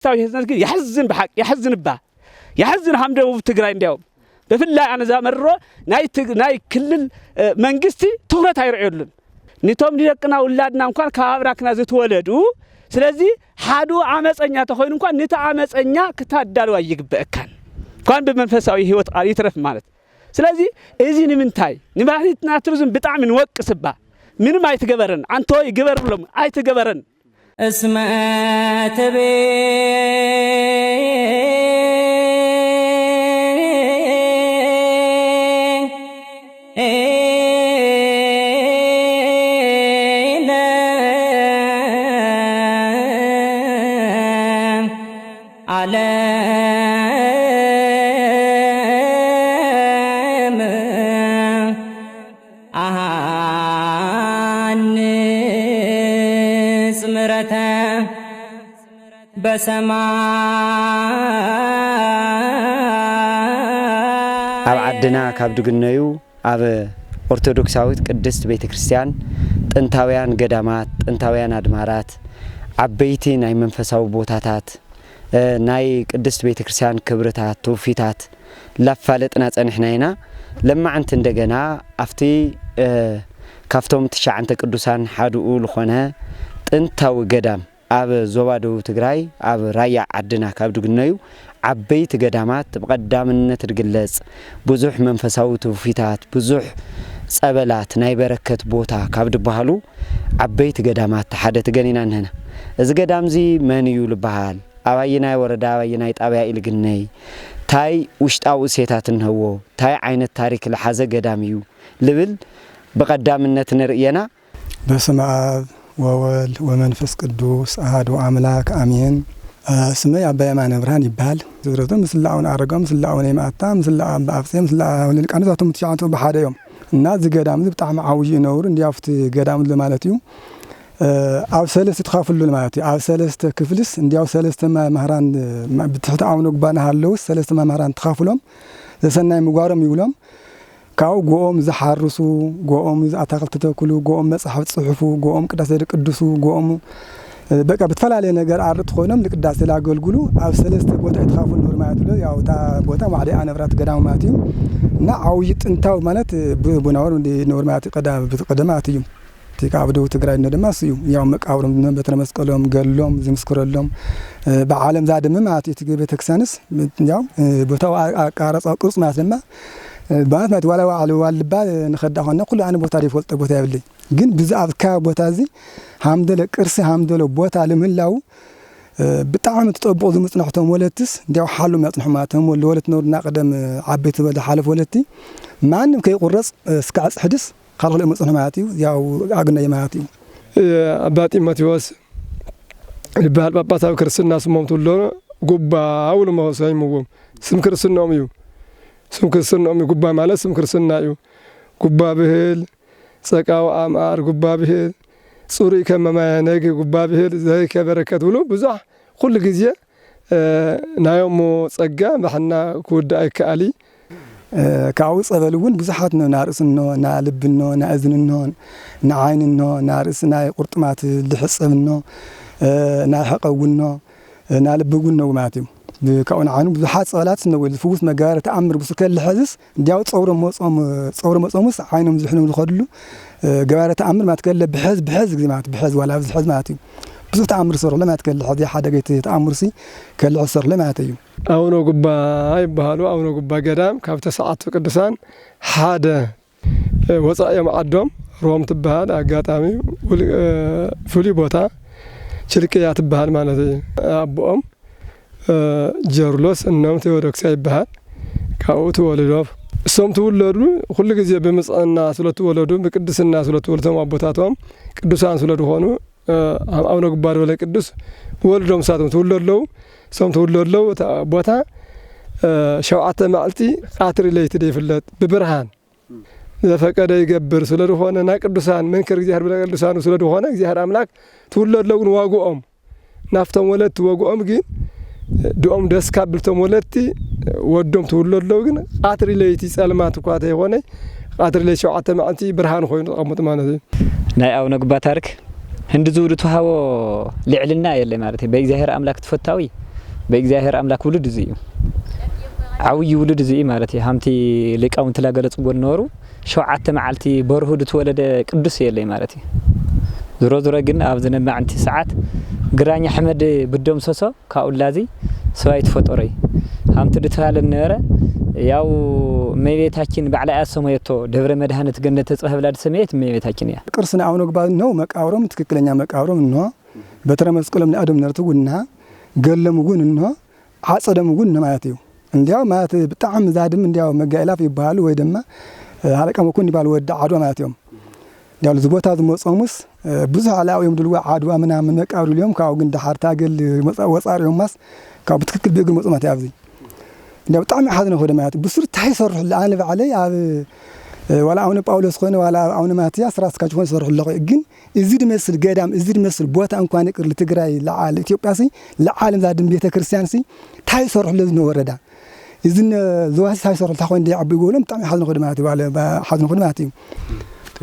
تاوي هزنك يحزن بحق يحزن با يحزن حمد وتግራይ እንዲያውም በፍላይ አነ ዛመሮ ናይ ክልል መንግስቲ ትኩረት አይርዑልን ኒቶም ዲደቅና ወላድና እንኳን ከአብራክና ዝተወለዱ ስለዚህ ሓደ አመፀኛ ተኮይኑ እንኳን ንተ አመፀኛ ክታዳሉ አይግበካን እንኳን በመንፈሳዊ ህይወት ይትረፍ ማለት ስለዚህ እዚ ንምንታይ ንባህሪትና ትሩዝም በጣም እንወቅስባ ምንም አይትገበረን አንተ ይገበርሎም አይትገበረን اسمع تبي ኣብ ዓድና ካብ ድግነዩ ኣብ ኦርቶዶክሳዊት ቅድስት ቤተክርስቲያን ጥንታውያን ገዳማት ጥንታውያን አድማራት ዓበይቲ ናይ መንፈሳዊ ቦታታት ናይ ቅድስት ቤተክርስቲያን ክብርታት ትውፊታት ላፋለጥና ጸንሕናይና ለማዓንት እንደገና አፍቲ ካፍቶም ተሻዓንተ ቅዱሳን ሓድኡ ለኾነ ጥንታዊ ገዳም ኣብ ዞባ ደቡብ ትግራይ ኣብ ራያ ዓድና ካብ ድግነዩ ዓበይቲ ገዳማት በቀዳምነት ድግለጽ ብዙሕ መንፈሳዊ ትውፊታት ብዙሕ ጸበላት ናይ በረከት ቦታ ካብ ድባሃሉ ዓበይቲ ገዳማት ሓደ ተገኒና ነና እዚ ገዳምዚ መንዩ ልባሃል አባይናይ ወረዳ አባይናይ ጣብያ ኢልግነይ ታይ ውሽጣው ሴታት እንህዎ ታይ አይነት ታሪክ ለሐዘ ገዳምዩ ልብል በቀዳምነት ንርየና በስመ አብ ወወልድ ወመንፈስ ቅዱስ አሐዱ አምላክ አሜን ስሜ አባ የማነ ብርሃን ይባል ዝረቶም ምስላውን አረጋም ምስላውን የማታ ምስላውን በአፍሴም ምስላውን ለቃንዛቶም ተጫንቶ በሐደዮም እና ዝገዳም በጣም አውይ ነውር እንዲያፍት ገዳም ለማለትዩ አብ ሰለስት ተኻፍሉ ማለት አብ ሰለስት ክፍልስ እንዲያው ሰለስት ማህራን ብትሕት አውኖ ግባና ሃለው ሰለስት ማህራን ተኻፍሎም ዘሰናይ ምግባሮም ይውሎም ካው ጎኦም ዘሐርሱ ጎኦም አታክልት ተተክሉ ጎኦም መጽሐፍ ጽሑፉ ጎኦም ቅዳሴ ቅዱሱ ጎኦም በቃ በተፈላለየ ነገር አርጥ ሆነም ለቅዳሴ ላገልግሉ አብ ሰለስት ቦታ ተኻፍሉ ኖር ማለት ነው ያው ታ ቦታ ዋዕዲ አነብራት ገዳም ማለት እና አውይ ጥንታው ማለት ቡናወር እንደ ኖር ማለት ቀደማት እዩ ተቃብደው ትግራይ እንደማስዩ ያው መቃብሩም በትረ መስቀሎም ገሎም ዝምስክረሎም በዓለም ዛደም ማለት ቤተክርስቲያንስ ያው ቦታው አቃራጻው ቅርጽ ማለት ደማ ባንት ወላ ዋልባ ንኸዳ ሆነ ኩሉ አነ ቦታ ይፈልጥ ቦታ ይብልኝ ግን ብዛብ ካ ቦታ እዚ ሐምደለ ቅርስ ሐምደለ ቦታ ለምላው በጣም ተጠብቆ ዝምጽናሕቶም ወለትስ እንዲያው ሓሉ ያጽንሑ ማተም ወለወለት ነውና ቀደም ዓበይት በለ ሓለፍ ወለቲ ማንም ከይቆረጽ እስከ አጽሕድስ ካልኩ ለመጽንሑ ማለትዩ ያው አግና የማለትዩ አባቲ ማቴዎስ ልባል ጳጳሳው ክርስትና ስሞም ተሎ ጉባ አውል ማውሳይምዎም ስም ክርስትናውም እዩ ስም ክርስትናውም ጉባ ማለት ስም ክርስትና እዩ ጉባ ብህል ጸቃው አማር ጉባ ብህል ጹሪ ከመማያነግ ጉባ ብህል ዘይ ከበረከት ብሎ ብዙ ሁሉ ጊዜ ናዮሞ ጸጋ በሐና ኩዳ አይካሊ ካው ጸበሉን ብዙሓት ነው ናርስን ነው ናልብን ነው ናእዝንን ነው ናዓይንን ነው ናርስና ቁርጥማት ልሕጽብን ነው ናሐቀውን ነው ናልብጉን ነው ማለትዩ ካውን ዓኑ ብዙሓት ጸበላት ነው ፍውስ መጋረ ተአምር ብስከል ለሐዝስ እንዲያው ጸውረ መጾሙስ ዓይኖም ዝሕኑ ልኸድሉ ገባረ ተአምር ማትከለ በሕዝ ግዜ ማለት በሕዝ ወላ በሕዝ ማለትዩ ብዙ ተአምር ሰሩ ለማትከለ ሐዚ ሓደገት ተአምርሲ ከልዕሰር ለማለትዩ አውኖ ጉባ ይባሃሉ አውኖ ጉባ ገዳም ካብ ተሰዓቱ ቅዱሳን ሓደ ወጻየ ማዕዶም ሮም ትባሃል አጋጣሚ ፍሊ ቦታ ችልቅያ ትባሃል ማለት አቦኦም ጀርሎስ እነም ቴዎዶክስ ይባሃል ካው ተወለዱ እሶም ተወለዱ ሁሉ ጊዜ በመጽአና ስለቱ ወለዱ በቅድስና ስለቱ ወለተም አቦታቶም ቅዱሳን ስለዱ ሆኑ አውኖ ጉባ ወለ ቅዱስ ወልዶም ሳቶም ተወለዱ ሶም ተወለዱ ቦታ ሸውዓተ ማዕልቲ ቃትሪ ለይቲ ይፍለጥ በብርሃን ዘፈቀደ ይገብር ስለዱ ሆነ ና ቅዱሳን መንከር እግዚአብሔር በቅዱሳኑ ስለዱ ሆነ እግዚአብሔር አምላክ ተወለዱ ዋጉኦም ናፍቶም ወለት ዋጉኦም ግን ዶም ደስካ ብልቶም ወለቲ ወዶም ተወለዱ ግን ቃትሪ ለይቲ ጸልማት ኳተ ሆነ ቃትሪ ለይቲ ሸውዓተ ማዕልቲ ብርሃን ኮይኑ ተቀምጥ ማለት ናይ አውኖ ጉባ ታሪክ ህንድ ዝውዱ ተሃቦ ልዕልና የለ ማለት በእግዚአብሔር አምላክ ተፈታዊ በእግዚአብሔር አምላክ ውልድ እዚ ዓውይ ውልድ እዚ ማለት ሃምቲ ሊቃውንት ላገለጽዎ ነበሩ 7 መዓልቲ በርሁድ ተወለደ ቅዱስ የለይ ማለት ዝሮ ዝሮ ግን ኣብ ዝነማዕንቲ ሰዓት ግራኛ አሕመድ ብዶም ሰሶ ካኡላዚ ሰባይ ተፈጠረይ ሃምቲ ድተባለ ነበረ ያው መቤታችን ባዕላ ያሰመየቶ ደብረ መድኃኒት ገነተ ጽህብላድ ሰመየት መቤታችን ያ ቅርስና አሁን ግባን ነው መቃብሮም ትክክለኛ መቃብሮም ነው በተረ መስቀሎም ለአደም ነርቱና ገለሙጉን ነው አጸደሙጉን ነው ማለት ነው እንዲያው ማለት በጣም ዛድም እንዲያው መጋይላፍ ይባሉ ወይ ደማ አለቃ መኩን ይባል ወደ አድዋ ማለት ነው እንዲያው ዝቦታ ዝመጾሙስ ብዙ አላውም ድልዋ አድዋ ምናምን መቃብሩ ሊዮም ካው ግን ዳሃርታ ገል ወጻሪው ማስ ካው በትክክል ቢግል መጾማት ያብዚ እንዲያው በጣም ያሐዝነ ሆደ ማለት ብሱር ታይሰርሕ ለአን በዓለይ ኣብ ወላ አሁን ጳውሎስ ሆነ ወላ አሁን ማቲያስ ራስካችሁ ሆነ ሰርሕ ለቆ ግን እዚ ድመስል ገዳም እዚ ድመስል ቦታ እንኳን ይቅር ለትግራይ ለዓለ ኢትዮጵያ ሲ ለዓለም ዛድም ቤተክርስቲያን ሲ ታይሰርሕ ለዝነ ወረዳ እዝን ዘዋሲ ታይሰርሕ ታኾን ዲዓብ ይጎሎም በጣም ያሐዝነ ሆደ ማለት ባለ ያሐዝነ ሆደ ማለት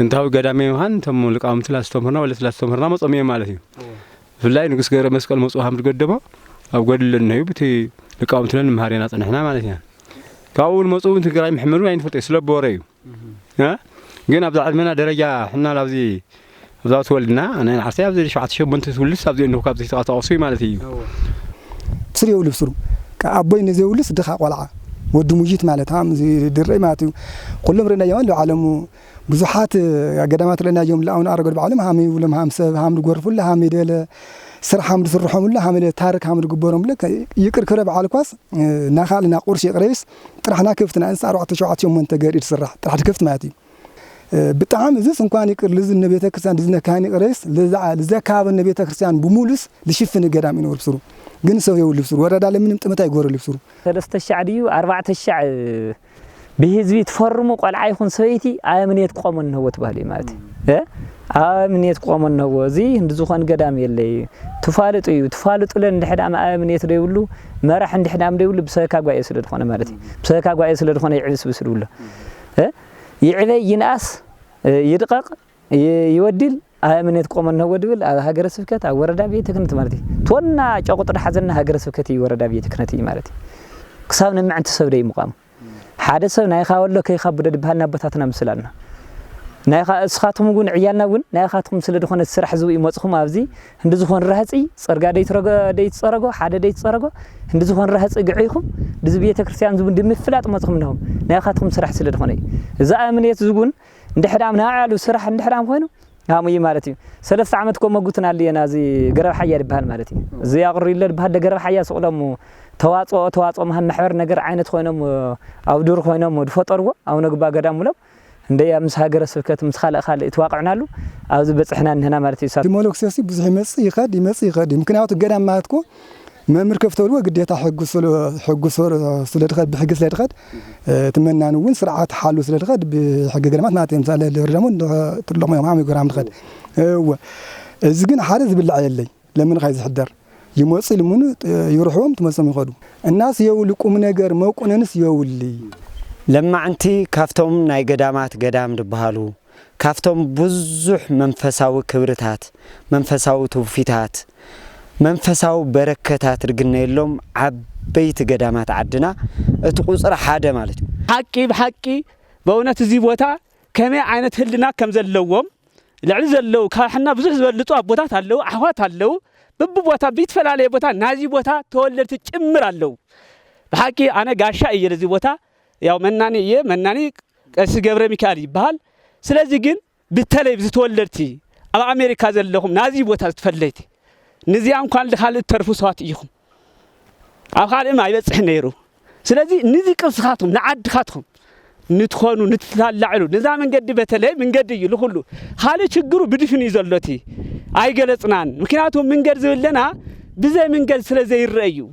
እንታው ገዳም ይሆን ተሙ ልቃውምት ላስተምርና ወለ ላስተምርና መጾም ማለት ነው ፍላይ ንጉስ ገብረ መስቀል መጾም ሀምድ ገደባ ኣብ ጎድለን ነው ብቲ ልቃውምት ለን ማህሪና ጽነሕና ማለት ነው ካውን መጾም ትግራይ መሐመዱ አይንፈጥ ስለቦረዩ ግን ኣብ ዛዕድመና ደረጃ ሕና ላብዚ ኣብዛው ተወልድና እኔ ዓርሰ ኣብ 7 ትውልስ ኣብ ዘይ ነው ካብ ዘይተቃጣውሱ ማለት እዩ ስሪው ልብስሩ ከአቦይ ነዘውልስ ድኻ ቆልዓ ወዱ ሙጂት ማለት ሃም ድረይ ማለት ኩሎም ረና ያውን ለዓለሙ ብዙሓት ገዳማት ረና يوم ላውን አረገድ ባዓለም ሃሚ ወለም ሃምሰብ ሃምድ ጎርፉላ ሃሚደለ ስርሐም ድስርሖምላ ሃሚደ ታሪክ ሃምድ ግበሮምላ ይቅር ክረ በዓል ኳስ ናኻልና ቁርሽ ይቅረብስ ጥራሕና ክፍትና እንስ 478 ገድ ይስራሕ ጥራሕት ክፍት ማለት እዩ በጣም እዚስ እንኳን ይቅር ለዝነ ቤተክርስቲያን ድዝነ ካህን ይቅረብስ ለዘካብ ነ ቤተክርስቲያን በሙሉስ ለሽፍን ገዳም ይኖር ብስሩ ግን ሰው ይውል ብስሩ ወረዳ ለምንም ጥመት አይጎር ልብስሩ 3000 ዲዩ 4000 بهذي تفرموا قال عايخون سويتي آمنيت قومن هو تبالي مالتي آمنيت قومن هو زي هندزوخان قدام يلي تفالطوا لن دحد ام آمنيت ديولو ما راح ندحد ام ديولو بسكا غواي سلدخونه مالتي بسكا غواي سلدخونه يعلس بسلوله يعلي يناس يدقق يودل آمنيت قومن هو دبل هاجر سفكت وردا بيت كنت مالتي تونا ጫቁጥር حزن هاجر سفكت يوردا بيت كنت مالتي كساون معنت سبدي مقام حادث نايخا ولا كيخا بدد بهالنا بتاتنا مسلنا نايخا اسخاتهم غون عيالنا غون نايخاتهم سل دخون السرح زو يمصخم ابزي هندزخون رهصي صرغا ديت صرغو حدا ديت صرغو هندزخون رهصي غعيخم دز بيت كريستيان زو እንደምፍላጥ መጽኹም ነው نايخاتهم سرح سل دخون اذا امنيت زغون እንደحدامنا عالو سرح እንደحدام ሆይኑ ሃሙይ ማለት እዩ 3 ዓመት ኮ መጉትና ለና እዚ ገረብ ሓያ ይባል ማለት እዩ እዚ ያቅሪ ይለ በሃደ ገረብ ሓያ ሰቅሎም ተዋጾ መሀል ማህበር ነገር አይነት ሆይኖም አውዱር ሆይኖም ወድፈጠርዎ አው ነግባ ገዳም ሙለው እንደያ ምስ ሀገረ ስብከት ምስ ካለ ይተዋቅዕናሉ አውዝ በጽሕና እንህና ማለት እዩ ዲሞሎክሲሲ ብዙሕ ይመጽ ይኸድ ምክንያቱ ገዳም ማለትኮ መምር ከፍተሉ ግዴታ ሕጉ ስለድኸድ በሕግ ስለድኸድ ትመናኑ ውን ስርዓት ሓሉ ስለድኸድ በሕግ ገዳማት ማለት ምሳሌ ለርደሙ ትልሞ ማም ይጎራም ድኸድ እዚ ግን ሓደ ዝብላዕ የለይ ለምን ኻይ ዝሕደር ይሞጽ ልሙን ይሩሕዎም ተመሰም ይኸዱ እናስ የውልቁም ነገር መቁነንስ የውል ለማዕንቲ ካፍቶም ናይ ገዳማት ገዳም ድበሃሉ ካፍቶም ብዙሕ መንፈሳዊ ክብርታት መንፈሳዊ ትውፊታት መንፈሳዊ በረከታት ርግነየሎም ዓበይቲ ገዳማት ዓድና እቲ ቁጽር ሓደ ማለት እዩ ሓቂ በእውነት እዚ ቦታ ከመይ ዓይነት ህልና ከም ዘለዎም ልዕሊ ዘለው ካብሕና ብዙሕ ዝበልጡ ኣቦታት ኣለው ኣሕዋት ኣለው በብቦታ ቢትፈላለየ ቦታ ናዚ ቦታ ተወለድቲ ጭምር ኣለው በሓቂ ኣነ ጋሻ እየ ለዚ ቦታ ያው መናኒ ቀሲ ገብረ ሚካኤል ይባሃል ስለዚህ ግን ብተለይ ዝተወለድቲ ኣብ ኣሜሪካ ዘለኹም ናዚ ቦታ ዝተፈለይቲ نزي أمكان لخالد ترفو صوت إيهم أخالد ما يبصح نيرو سلذي نزي قص خاتهم نعد خاتهم ندخلوا نتفلعلوا نزام من قد بتلي من قد يلخلوا خالد شجروا بدفني زلتي أي جلسنان مكناتهم من قد زلنا بزي من قد سلذي الرأيو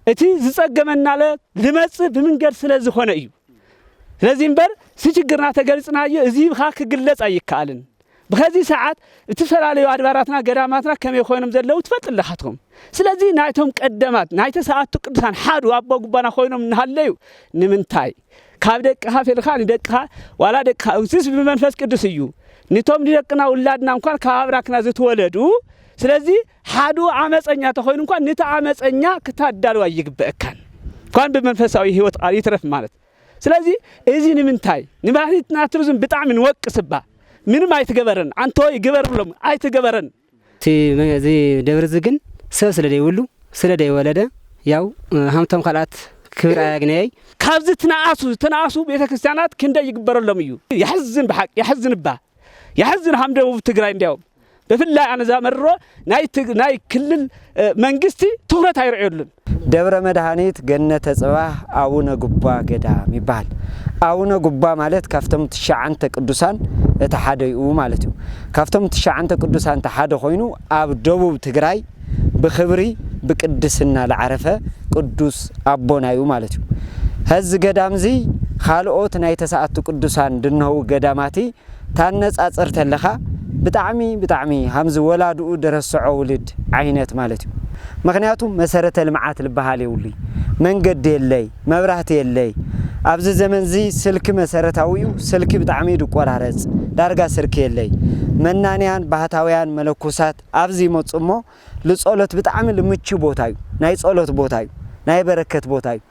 أتي زسقمنا له لمس بمن قد سلذي خنايو لازم بر سيجرنا تجلسنا يزيب خاك جلس أي كالن بهذه ساعات تفعلوا عباراتنا قراماتنا كم يخونهم زلوا تفتل لحتهم سلذي نايتهم قدمات نايت ساعات تقدسان حاد وابا قبانا خوينهم نهاليو نمنتاي كابدك هافي الخان دقها ولا دقها وسيس بمنفس قدسيو نتوم دقنا اولادنا مكان كابراكنا زتولدو ስለዚህ ሓዱ ዓመፀኛ ተኮይኑ እንኳን ነቲ ዓመፀኛ ክታዳልዋ ይግበአካን እንኳን በመንፈሳዊ ህይወት ይትረፍ ማለት ስለዚህ እዚ ንምንታይ ንባህልና ቱሪዝም ብጣዕሚ ንወቅስባ ምንም አይትገበረን አንተ ይገበርሎም አይትገበረን እዚ ደብረ ዝግን ሰብ ስለደይውሉ ስለደይወለደ ያው ሃምቶም ኻላት ክብር አያግነይ ካብዚ ተናአሱ ቤተክርስቲያናት ክንደ ይግበረሎም እዩ ያሕዝን በሐቅ ያሕዝን ሐምደው ትግራይ እንዲያውም በፍላይ አነ ዛመሮ ናይ ክልል መንግስቲ ትኩረት አይርዑልን ደብረ መድኃኒት ገነተ ጽባህ አቡነ ጉባ ገዳም ይባል አቡነ ጉባ ማለት ካፍቶም ትሻዓንተ ቅዱሳን እተሓደዩ ማለት እዩ ካፍቶም ትሻዓንተ ቅዱሳን ተሓደ ኮይኑ ኣብ ደቡብ ትግራይ ብኽብሪ ብቅድስና ለዓረፈ ቅዱስ አቦናዩ ማለት እዩ ህዝ ገዳምዚ ካልኦት ናይ ተሳአቱ ቅዱሳን ድነው ገዳማቲ ታነጻጽር ተለኻ ብጣዕሚ ሃምዝ ወላድኡ ደረስዖ ውልድ ዓይነት ማለት እዩ ምክንያቱ መሰረተ ልምዓት ልበሃል የውሊ መንገድ የለይ መብራህት የለይ ኣብዚ ዘመን ዚ ስልክ መሰረታዊዩ ስልክ ብጣዕሚ ድቆራረጽ ዳርጋ ስልክ የለይ መናንያን ባህታውያን መለኮሳት ኣብዚ መጽሞ ለጾሎት ብጣዕሚ ልምቹ ቦታ እዩ ናይ ጾሎት ቦታ እዩ ናይ በረከት ቦታ እዩ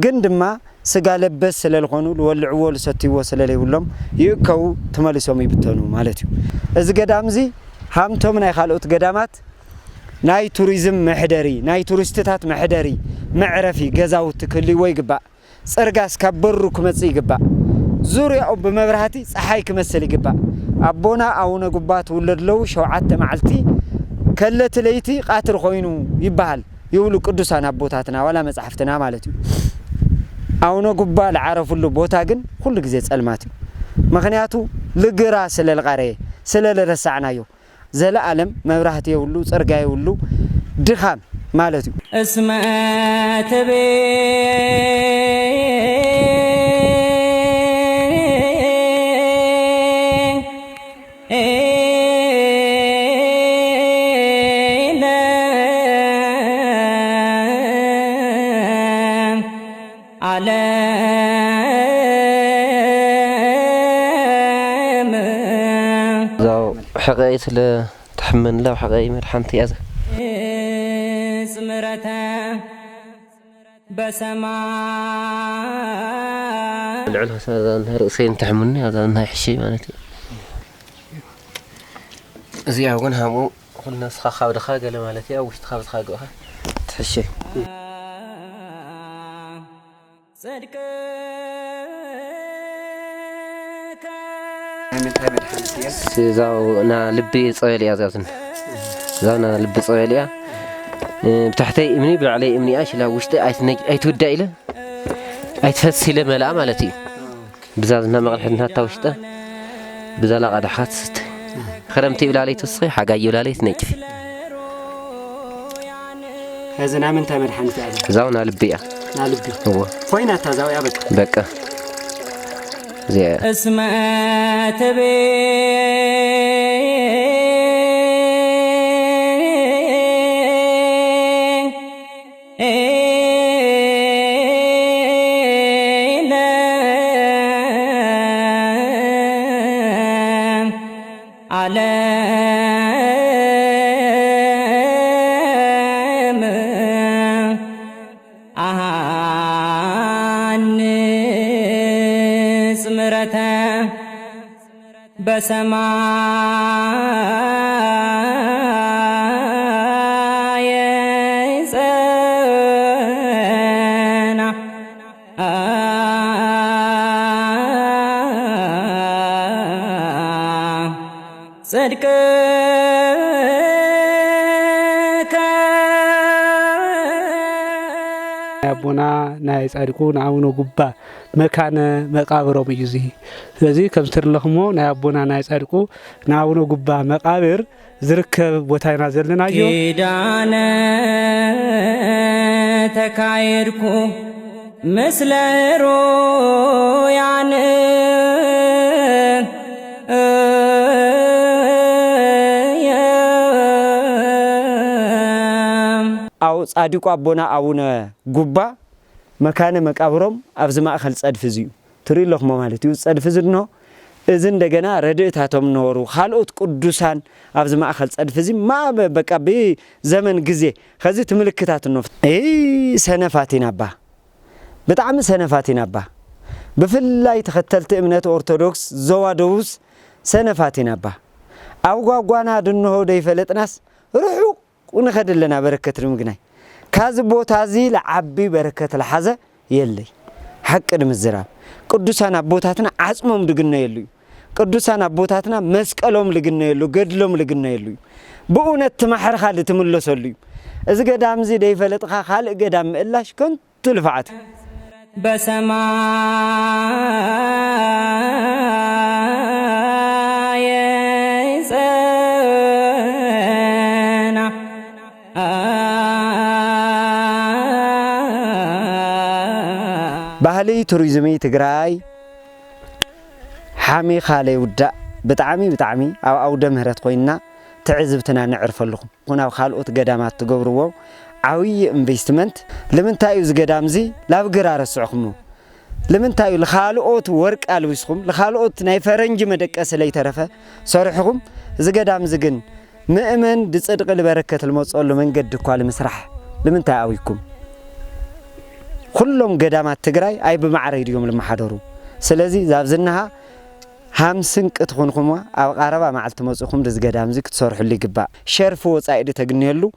ግን ድማ ስጋ ለበስ ስለልኾኑ ለወልዕዎ ለሰትይዎ ስለለይብሎም ይከው ተመልሶም ይብተኑ ማለት እዩ እዚ ገዳም ዚ ሃምቶም ናይ ካልኦት ገዳማት ናይ ቱሪዝም መሕደሪ ናይ ቱሪስትታት መሕደሪ መዕረፊ ገዛውት ክልይዎ ይግባእ ጽርጋስ ካብሩ ክመጽ ይግባእ ዙርያው በመብራህቲ ፀሐይ ክመስል ይግባእ አቦና አቡነ ጉባ ተወለድለው 7 መዓልቲ ከለት ለይቲ ቃትር ኮይኑ ይባሃል ይውሉ ቅዱሳን አቦታትና ወላ መጽሐፍትና ማለት እዩ አቡነ ጉባ ለዓረፉሉ ቦታ ግን ሁሉ ጊዜ ጸልማት ምክንያቱ ልግራ ስለልቀረ ስለለረሳዕናዮ ዘለዓለም መብራህት ይውሉ ጽርጋ ይውሉ ድኻም ማለት እዩ እስማተቤ حقائق تحمل له حقائق مرحمتي أزا سمرتا بسماء العلها هذا رأسين تحملني هذا انها حشي مالتي زي عونها مو قلنا سخاخا ودخاقة مالتي او وش تخاف تخاقوها تحشي صدق زاو انا لبي صيلي يا زازن زانا لبي صيلي بتحتي امني بالعلي امني اش لا وشتي اي تودع له اي تفسي له ملا مالتي بزازنا مقلحنا تاوشته بزالا قدحات ست خرمتي بلالي تصي حاجه بلالي تنجف هذا من تامر حنفي زاونا لبي هو وين تزاو يا بقى زي اسمعت بي بسماء يزنا صدق አቦና ናይ ጻድቁ ናውኖ ጉባ መካነ መቃብሮም እዩ እዚ ስለዚህ ከም ትርለኽሞ ናይ አቦና ናይ ጻድቁ ናውኖ ጉባ መቃብር ዝርከብ ቦታ ኢና ዘለናዮ ኪዳነ ተካይርኩ ምስለ ሮያን አው ጻድቁ አቦና አቡነ ጉባ መካነ መቃብሮም ኣብዝ ማእኸል ጸድፍ እዩ ትሪ ለኽሞ ማለት እዩ ጸድፍ ዝድኖ إذن دجنا رديتهم نورو خالقت قدوسان أبز ما أخل صدفزي ما بقى بزمن جزء خزيت ملكتات النفط سنفاتين أبا بتعم سنفاتين أبا بفلا يتختلت إمنة أرثوذكس زوادوس سنفاتين أبا أوجانا دنه ده يفلت ناس روحوا ونخد لنا بركة المجني كذبو تازيل عبي بركة الحزة يلي حق المزراب قدوسان أبوتاتنا عصمهم لجنة يلو قدوسان أبوتاتنا مسكلهم لجنة يلو قدلهم لجنة يلو بقونة محر خالد تملص يلو إذا قدام زي ده يفلت خالق قدام إلاش كنت تلفعت بسماء يزنا ባህሊ ቱሪዝም ትግራይ ሓሚ ካለይ ውዳእ ብጣዕሚ ኣብ ኣውደ ምህረት ኮይና ትዕዝብትና ንዕርፈለኹም ኩናው ካልኦት ገዳማት ትገብርዎ ዓብይ ኢንቨስትመንት ለምንታይ እዩ ዝገዳም ዚ ላብ ግራር ስዕኹም ለምንታይ እዩ ለኻልኦት ወርቅ ኣልቢስኹም ለኻልኦት ናይ ፈረንጅ መደቀስ ለይተረፈ ሰርሕኹም ዝገዳም ዚ ግን ምእመን ድጽድቅ ለበረከት ለመጽሉ መንገድ እኳ ለመስራሕ ለምንታይ ኣዊኩም كلهم قدامات تجري أي بمعرض يوم المحضروا سلزي زابزنها همسن كتخونكم أو قربا مع التمسخهم دز قدام زي كتصرح اللي جبا شرفوا وصايد تجنيلو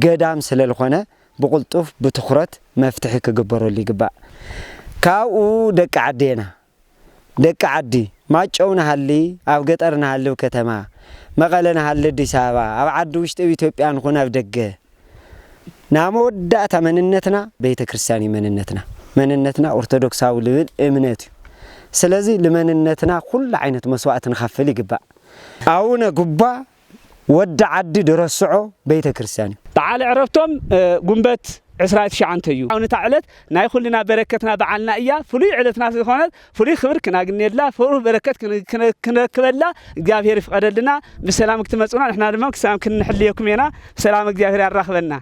قدام سلالخنا بقولتوف بتخرت مفتحك جبروا اللي جبا كاو دك عدينا دك عدي ما تشونا هاللي أو قطرنا هاللي وكتما ما قالنا هاللي دي سابا أو عدوش تبي تبيان خنا بدقة نامو داتا مننتنا بيت كريستياني مننتنا أرثوذكساوي لبل إمنتي سلازي لمننتنا كل عينة مسوعة نخفل يقبا أونا قبا ود عدي درسعو بيت كريستياني تعال عرفتم قنبت عسرات شعنتيو أو نتعلت نايخل لنا بركتنا بعلنا إياه فلي علتنا في خانات فلي خبر كنا قلنا لا فلي بركت كنا كبلا جاب هيرف قدر لنا بسلامك تمسونا إحنا دمك سلام كنا نحليكم هنا بسلامك جاب هير الرخبنا